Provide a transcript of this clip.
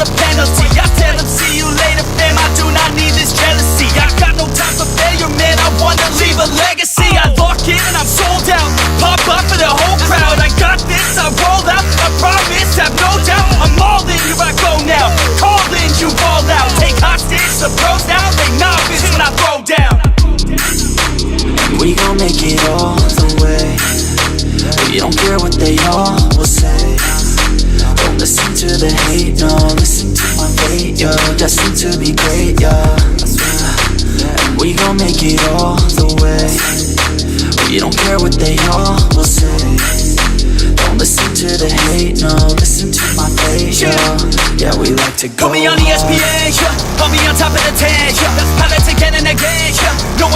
a penalty. I tell them see you later fam, I do not need this jealousy. I got no time for failure man, I wanna leave a legacy. I lock in and I'm sold out, pop up for the whole crowd. I got this, I roll out, I promise, have no doubt. I'm all in, here I go now, call in, you ball out. Take hostage, the pros now, they novice when I throw down. We gon' make it all the way. We don't care what they all will say. Don't listen to the hate, no. Listen to my fate, yo. Destined to be great, yo. And we gon' make it all the way. We don't care what they all will say. Don't listen to the hate, no. Listen to my fate, yo. Yeah, we like to go Put me on ESPN, yeah. Put me on top of the 10, yeah. Pilots again and again, yeah. No